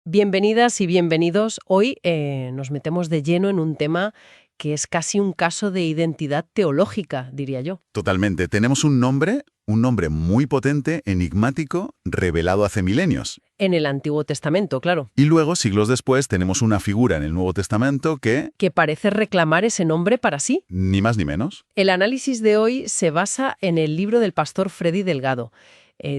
Bienvenidas y bienvenidos. Hoy nos metemos de lleno en un tema que es casi un caso de identidad teológica, diría yo. Totalmente. Tenemos un nombre muy potente, enigmático, revelado hace milenios. En el Antiguo Testamento, claro. Y luego, siglos después, tenemos una figura en el Nuevo Testamento que parece reclamar ese nombre para sí. ni más ni menos. El análisis de hoy se basa en el libro del pastor Freddy Delgado,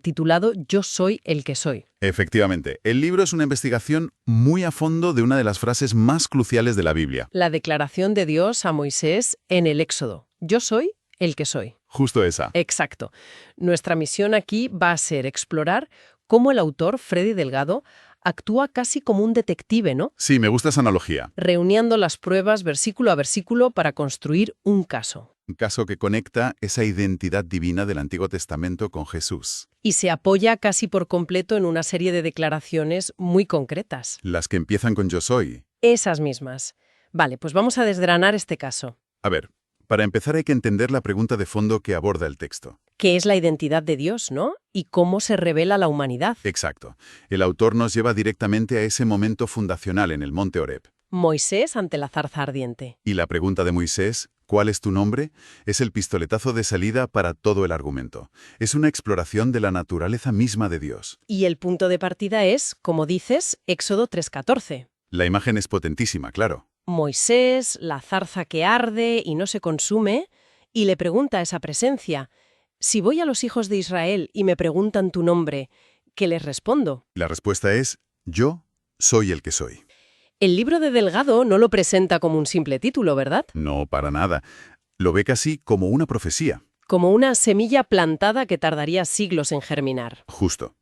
titulado Yo soy el que soy. Efectivamente, el libro es una investigación muy a fondo de una de las frases más cruciales de la Biblia. La declaración de Dios a Moisés en el Éxodo. Yo soy el que soy. Justo esa. Exacto. Nuestra misión aquí va a ser explorar cómo el autor, Freddy Delgado, actúa casi como un detective, ¿no? Sí, me gusta esa analogía. Reuniendo las pruebas versículo a versículo para construir un caso. Un caso que conecta esa identidad divina del Antiguo Testamento con Jesús. Y se apoya casi por completo en una serie de declaraciones muy concretas. Las que empiezan con yo soy. Esas mismas. Vale, pues vamos a desgranar este caso. A ver, para empezar hay que entender la pregunta de fondo que aborda el texto. ¿Qué es la identidad de Dios, no? Y cómo se revela la humanidad. Exacto. El autor nos lleva directamente a ese momento fundacional en el monte Horeb. Moisés ante la zarza ardiente. Y la pregunta de Moisés, ¿cuál es tu nombre?, es el pistoletazo de salida para todo el argumento. Es una exploración de la naturaleza misma de Dios. Y el punto de partida es, como dices, Éxodo 3:14. La imagen es potentísima, claro. Moisés, la zarza que arde y no se consume, y le pregunta a esa presencia, si voy a los hijos de Israel y me preguntan tu nombre, ¿qué les respondo? La respuesta es, yo soy el que soy. El libro de Delgado no lo presenta como un simple título, ¿verdad? No, para nada. Lo ve casi como una profecía. Como una semilla plantada que tardaría siglos en germinar. Justo.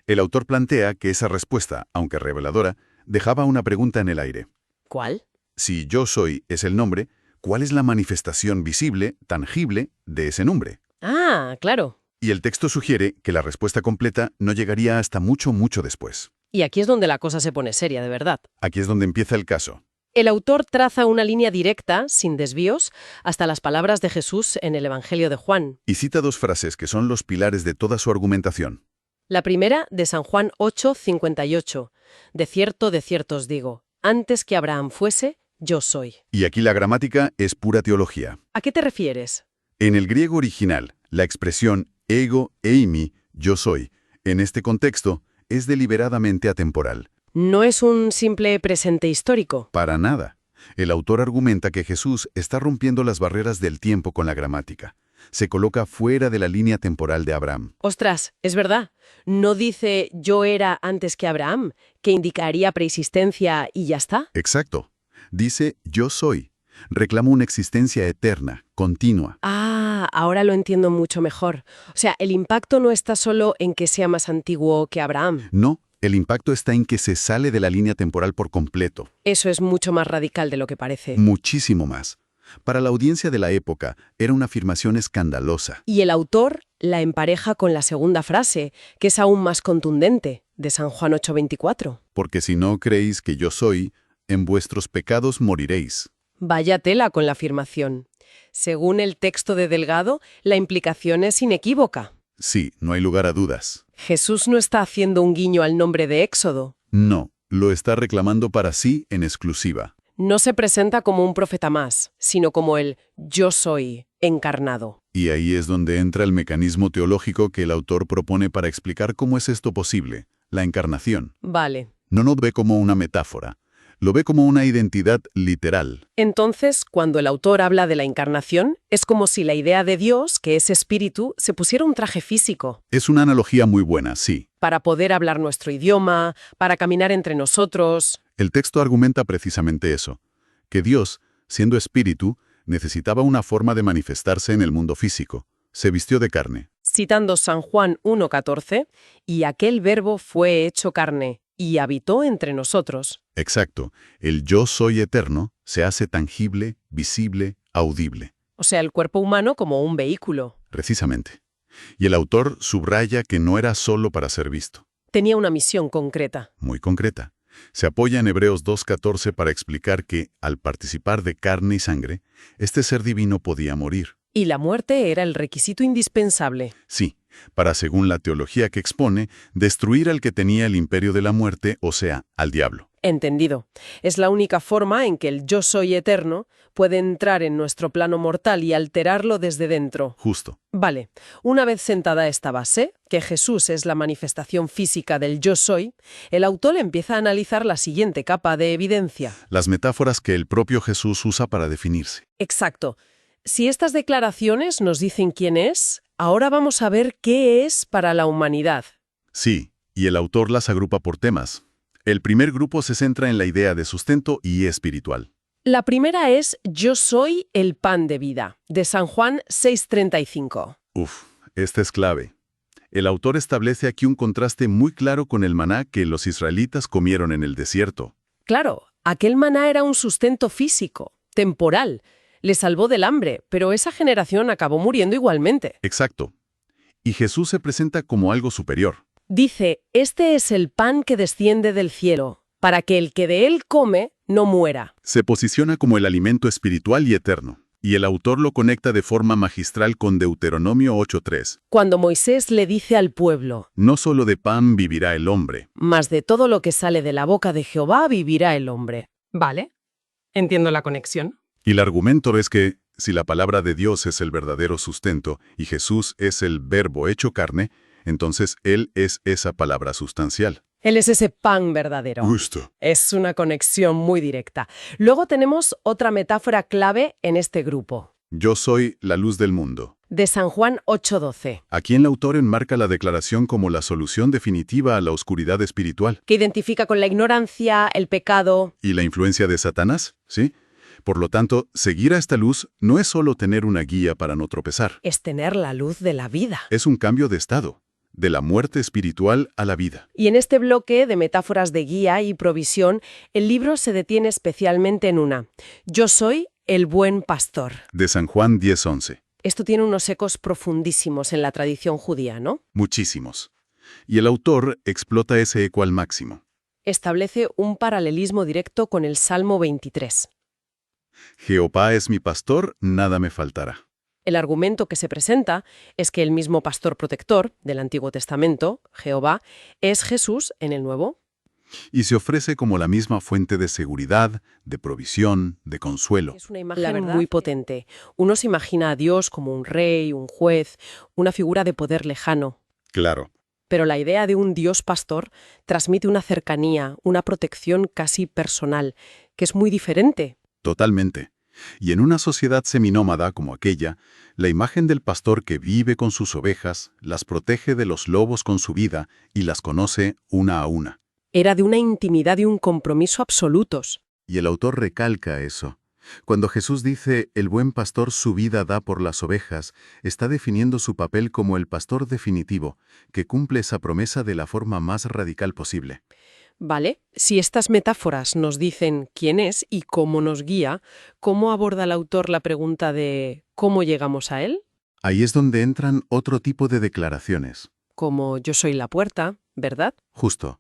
El autor plantea que esa respuesta, aunque reveladora, dejaba una pregunta en el aire. ¿Cuál? Si yo soy es el nombre, ¿cuál es la manifestación visible, tangible, de ese nombre? Ah, claro. Y el texto sugiere que la respuesta completa no llegaría hasta mucho, mucho después. Y aquí es donde la cosa se pone seria, de verdad. Aquí es donde empieza el caso. El autor traza una línea directa, sin desvíos, hasta las palabras de Jesús en el Evangelio de Juan. Y cita dos frases que son los pilares de toda su argumentación. La primera, de San Juan 8:58. De cierto os digo, antes que Abraham fuese, yo soy. Y aquí la gramática es pura teología. ¿A qué te refieres? En el griego original, la expresión ego eimi, yo soy, en este contexto, es deliberadamente atemporal. No es un simple presente histórico. Para nada. El autor argumenta que Jesús está rompiendo las barreras del tiempo con la gramática. Se coloca fuera de la línea temporal de Abraham. Ostras, es verdad. No dice yo era antes que Abraham, que indicaría preexistencia y ya está. Exacto. Dice yo soy. Reclama una existencia eterna, continua. Ah, ahora lo entiendo mucho mejor. O sea, el impacto no está solo en que sea más antiguo que Abraham. No, el impacto está en que se sale de la línea temporal por completo. Eso es mucho más radical de lo que parece. Muchísimo más. Para la audiencia de la época, era una afirmación escandalosa. Y el autor la empareja con la segunda frase, que es aún más contundente, de San Juan 8:24. Porque si no creéis que yo soy, en vuestros pecados moriréis. Vaya tela con la afirmación. Según el texto de Delgado, la implicación es inequívoca. Sí, no hay lugar a dudas. Jesús no está haciendo un guiño al nombre de Éxodo. No, lo está reclamando para sí en exclusiva. No se presenta como un profeta más, sino como el yo soy encarnado. Y ahí es donde entra el mecanismo teológico que el autor propone para explicar cómo es esto posible, la encarnación. Vale. No lo ve como una metáfora, lo ve como una identidad literal. Entonces, cuando el autor habla de la encarnación, es como si la idea de Dios, que es espíritu, se pusiera un traje físico. Es una analogía muy buena, sí. Para poder hablar nuestro idioma, para caminar entre nosotros. El texto argumenta precisamente eso, que Dios, siendo espíritu, necesitaba una forma de manifestarse en el mundo físico. Se vistió de carne. Citando San Juan 1:14, y aquel verbo fue hecho carne, y habitó entre nosotros. Exacto. El yo soy eterno se hace tangible, visible, audible. O sea, el cuerpo humano como un vehículo. Precisamente. Y el autor subraya que no era solo para ser visto. Tenía una misión concreta. Muy concreta. Se apoya en Hebreos 2:14 para explicar que, al participar de carne y sangre, este ser divino podía morir. Y la muerte era el requisito indispensable. Sí, para, según la teología que expone, destruir al que tenía el imperio de la muerte, o sea, al diablo. Entendido. Es la única forma en que el yo soy eterno puede entrar en nuestro plano mortal y alterarlo desde dentro. Justo. Vale, una vez sentada esta base, que Jesús es la manifestación física del yo soy, el autor empieza a analizar la siguiente capa de evidencia. Las metáforas que el propio Jesús usa para definirse. Exacto. Si estas declaraciones nos dicen quién es, ahora vamos a ver qué es para la humanidad. Sí, y el autor las agrupa por temas. El primer grupo se centra en la idea de sustento y espiritual. La primera es Yo soy el pan de vida, de San Juan 6:35. Esta es clave. El autor establece aquí un contraste muy claro con el maná que los israelitas comieron en el desierto. Claro, aquel maná era un sustento físico, temporal. Le salvó del hambre, pero esa generación acabó muriendo igualmente. Exacto. Y Jesús se presenta como algo superior. Dice, este es el pan que desciende del cielo, para que el que de él come no muera. Se posiciona como el alimento espiritual y eterno, y el autor lo conecta de forma magistral con Deuteronomio 8:3. Cuando Moisés le dice al pueblo, No solo de pan vivirá el hombre. mas de todo lo que sale de la boca de Jehová vivirá el hombre. Vale, entiendo la conexión. Y el argumento es que, si la palabra de Dios es el verdadero sustento y Jesús es el verbo hecho carne, entonces Él es esa palabra sustancial. Él es ese pan verdadero. Justo. Es una conexión muy directa. Luego tenemos otra metáfora clave en este grupo, Yo soy la luz del mundo. de San Juan 8:12, Aquí el autor enmarca la declaración como la solución definitiva a la oscuridad espiritual. que identifica con la ignorancia, el pecado. ¿Y la influencia de Satanás? ¿Sí? Por lo tanto, seguir a esta luz no es solo tener una guía para no tropezar. Es tener la luz de la vida. Es un cambio de estado, de la muerte espiritual a la vida. Y en este bloque de metáforas de guía y provisión, el libro se detiene especialmente en una. Yo soy el buen pastor. De San Juan 10:11. Esto tiene unos ecos profundísimos en la tradición judía, ¿no? Muchísimos. Y el autor explota ese eco al máximo. Establece un paralelismo directo con el Salmo 23. Jehová es mi pastor, nada me faltará. El argumento que se presenta es que el mismo pastor protector del Antiguo Testamento, Jehová, es Jesús en el Nuevo. Y se ofrece como la misma fuente de seguridad, de provisión, de consuelo. Es una imagen muy potente. Uno se imagina a Dios como un rey, un juez, una figura de poder lejano. Claro. Pero la idea de un Dios pastor transmite una cercanía, una protección casi personal, que es muy diferente. Totalmente. Y en una sociedad seminómada como aquella, la imagen del pastor que vive con sus ovejas, las protege de los lobos con su vida y las conoce una a una. Era de una intimidad y un compromiso absolutos. Y el autor recalca eso. Cuando Jesús dice, el buen pastor su vida da por las ovejas, está definiendo su papel como el pastor definitivo, que cumple esa promesa de la forma más radical posible. Vale, si estas metáforas nos dicen quién es y cómo nos guía, ¿cómo aborda el autor la pregunta de ¿cómo llegamos a él? Ahí es donde entran otro tipo de declaraciones. Como yo soy la puerta, ¿verdad? Justo.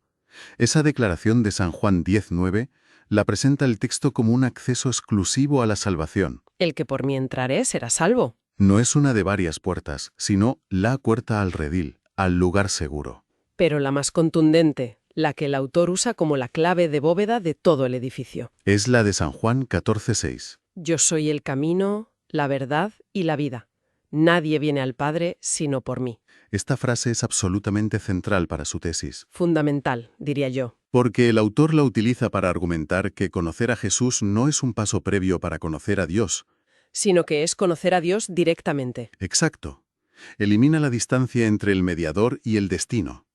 Esa declaración de San Juan 10:9 la presenta el texto como un acceso exclusivo a la salvación. El que por mí entraré será salvo. No es una de varias puertas, sino la puerta al redil, al lugar seguro. Pero la más contundente, la que el autor usa como la clave de bóveda de todo el edificio. Es la de San Juan 14:6. Yo soy el camino, la verdad y la vida. Nadie viene al Padre sino por mí. Esta frase es absolutamente central para su tesis, Fundamental, diría yo. porque el autor la utiliza para argumentar que conocer a Jesús no es un paso previo para conocer a Dios. Sino que es conocer a Dios directamente. Exacto. Elimina la distancia entre el mediador y el destino.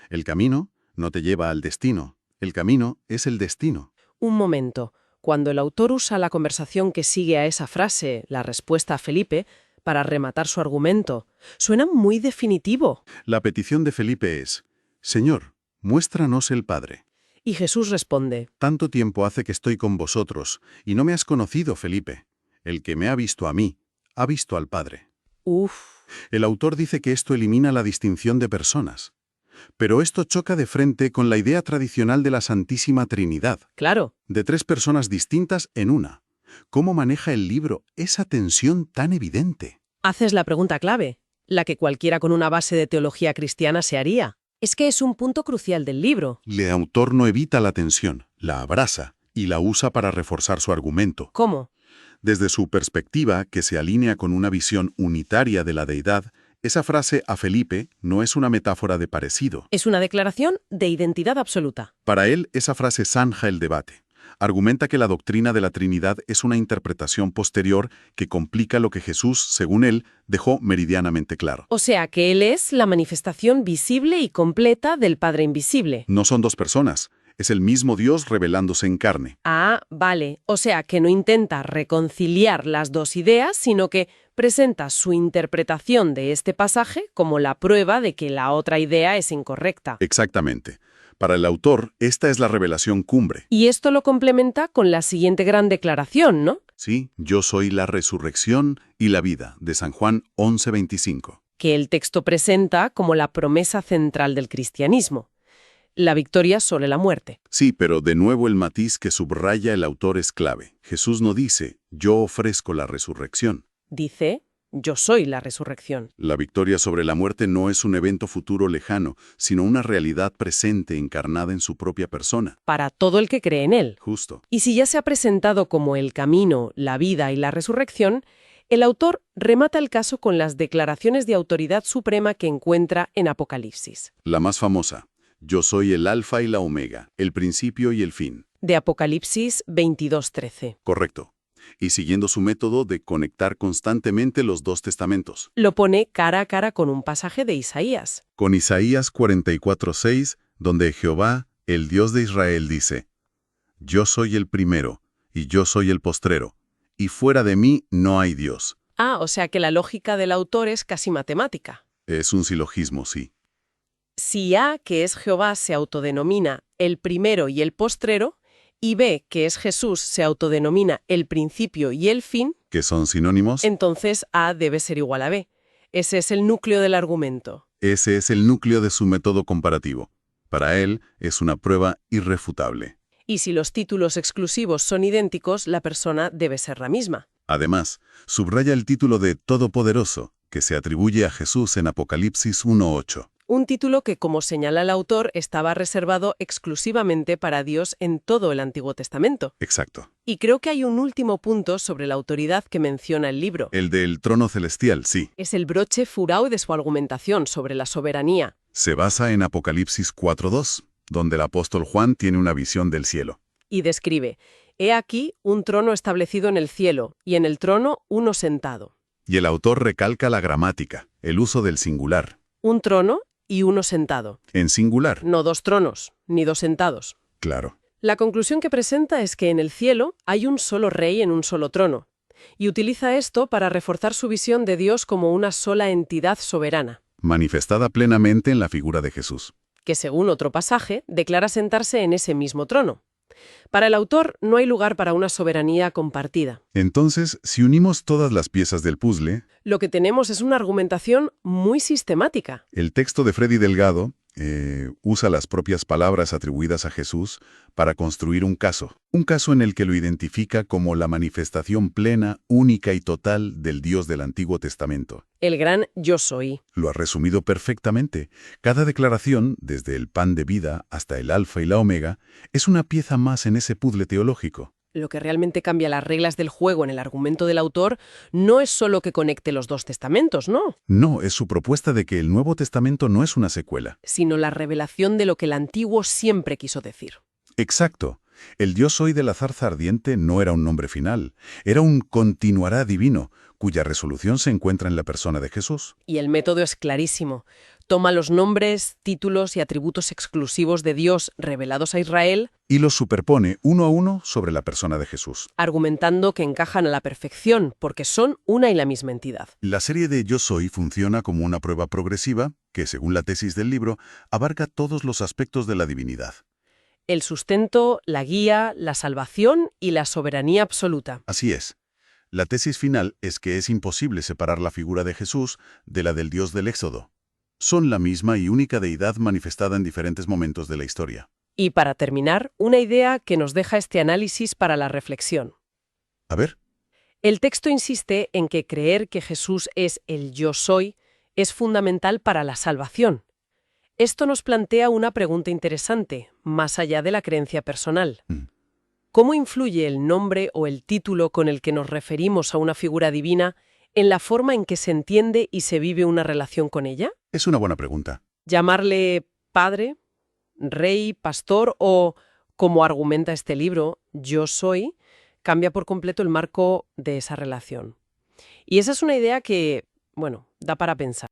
El camino no te lleva al destino. El camino es el destino. Un momento. Cuando el autor usa la conversación que sigue a esa frase, la respuesta a Felipe, para rematar su argumento, suena muy definitivo. La petición de Felipe es, Señor, muéstranos el Padre. Y Jesús responde, Tanto tiempo hace que estoy con vosotros, y no me has conocido, Felipe. El que me ha visto a mí, ha visto al Padre. uff, El autor dice que esto elimina la distinción de personas. Pero esto choca de frente con la idea tradicional de la Santísima Trinidad, claro. de tres personas distintas en una. ¿Cómo maneja el libro esa tensión tan evidente? Haces la pregunta clave. la que cualquiera con una base de teología cristiana se haría. Es que es un punto crucial del libro. El autor no evita la tensión, la abraza y la usa para reforzar su argumento. ¿Cómo? Desde su perspectiva, que se alinea con una visión unitaria de la deidad, esa frase a Felipe no es una metáfora de parecido. Es una declaración de identidad absoluta. Para él, esa frase zanja el debate. Argumenta que la doctrina de la Trinidad es una interpretación posterior que complica lo que Jesús, según él, dejó meridianamente claro. O sea, que Él es la manifestación visible y completa del Padre invisible. No son dos personas, es el mismo Dios revelándose en carne. Ah, vale. O sea, que no intenta reconciliar las dos ideas, sino que presenta su interpretación de este pasaje como la prueba de que la otra idea es incorrecta. Exactamente. Para el autor, esta es la revelación cumbre. Y esto lo complementa con la siguiente gran declaración, ¿no? Sí, yo soy la resurrección y la vida, de San Juan 11:25. Que el texto presenta como la promesa central del cristianismo. La victoria sobre la muerte. Sí, pero de nuevo el matiz que subraya el autor es clave. Jesús no dice, yo ofrezco la resurrección. Dice, yo soy la resurrección. La victoria sobre la muerte no es un evento futuro lejano, sino una realidad presente encarnada en su propia persona. Para todo el que cree en Él. Justo. Y si ya se ha presentado como el camino, la vida y la resurrección, el autor remata el caso con las declaraciones de autoridad suprema que encuentra en Apocalipsis. La más famosa. Yo soy el alfa y la omega, el principio y el fin. De Apocalipsis 22:13. Correcto. Y siguiendo su método de conectar constantemente los dos testamentos. Lo pone cara a cara con un pasaje de Isaías. Con Isaías 44:6, donde Jehová, el Dios de Israel, dice, yo soy el primero, y yo soy el postrero, y fuera de mí no hay Dios. Ah, o sea que la lógica del autor es casi matemática. Es un silogismo, sí. Si A, que es Jehová, se autodenomina el primero y el postrero, y B, que es Jesús, se autodenomina el principio y el fin, ¿Que son sinónimos? entonces A debe ser igual a B. Ese es el núcleo del argumento. Ese es el núcleo de su método comparativo. Para él, es una prueba irrefutable. Y si los títulos exclusivos son idénticos, la persona debe ser la misma. Además, subraya el título de Todopoderoso, que se atribuye a Jesús en Apocalipsis 1:8. Un título que, como señala el autor, estaba reservado exclusivamente para Dios en todo el Antiguo Testamento. Exacto. Y creo que hay un último punto sobre la autoridad que menciona el libro. El del trono celestial, sí. Es el broche furau de su argumentación sobre la soberanía. Se basa en Apocalipsis 4:2, donde el apóstol Juan tiene una visión del cielo. Y describe, he aquí un trono establecido en el cielo, y en el trono uno sentado. Y el autor recalca la gramática, el uso del singular. Un trono y uno sentado. En singular, No dos tronos, ni dos sentados. claro. La conclusión que presenta es que en el cielo hay un solo rey en un solo trono, y utiliza esto para reforzar su visión de Dios como una sola entidad soberana, Manifestada plenamente en la figura de Jesús. que según otro pasaje, declara sentarse en ese mismo trono. Para el autor no hay lugar para una soberanía compartida. Entonces, si unimos todas las piezas del puzzle, Lo que tenemos es una argumentación muy sistemática. el texto de Freddy Delgado usa las propias palabras atribuidas a Jesús para construir un caso en el que lo identifica como la manifestación plena, única y total del Dios del Antiguo Testamento. El gran yo soy. Lo ha resumido perfectamente. Cada declaración, desde el pan de vida hasta el alfa y la omega, es una pieza más en ese puzzle teológico. Lo que realmente cambia las reglas del juego en el argumento del autor no es solo que conecte los dos testamentos, no, No, es su propuesta de que el Nuevo Testamento no es una secuela. sino la revelación de lo que el antiguo siempre quiso decir. Exacto. El Yo soy de la zarza ardiente no era un nombre final, era un continuará divino, cuya resolución se encuentra en la persona de Jesús. Y el método es clarísimo. Toma los nombres, títulos y atributos exclusivos de Dios revelados a Israel, Y los superpone uno a uno sobre la persona de Jesús. argumentando que encajan a la perfección, porque son una y la misma entidad. La serie de Yo soy funciona como una prueba progresiva que, según la tesis del libro, abarca todos los aspectos de la divinidad. El sustento, la guía, la salvación y la soberanía absoluta. Así es. La tesis final es que es imposible separar la figura de Jesús de la del Dios del Éxodo. Son la misma y única deidad manifestada en diferentes momentos de la historia. Y para terminar, una idea que nos deja este análisis para la reflexión. A ver, El texto insiste en que creer que Jesús es el yo soy es fundamental para la salvación. Esto nos plantea una pregunta interesante, más allá de la creencia personal. Mm. ¿Cómo influye el nombre o el título con el que nos referimos a una figura divina en la forma en que se entiende y se vive una relación con ella? Es una buena pregunta. Llamarle padre, rey, pastor o, como argumenta este libro, yo soy, cambia por completo el marco de esa relación. Y esa es una idea que, bueno, da para pensar.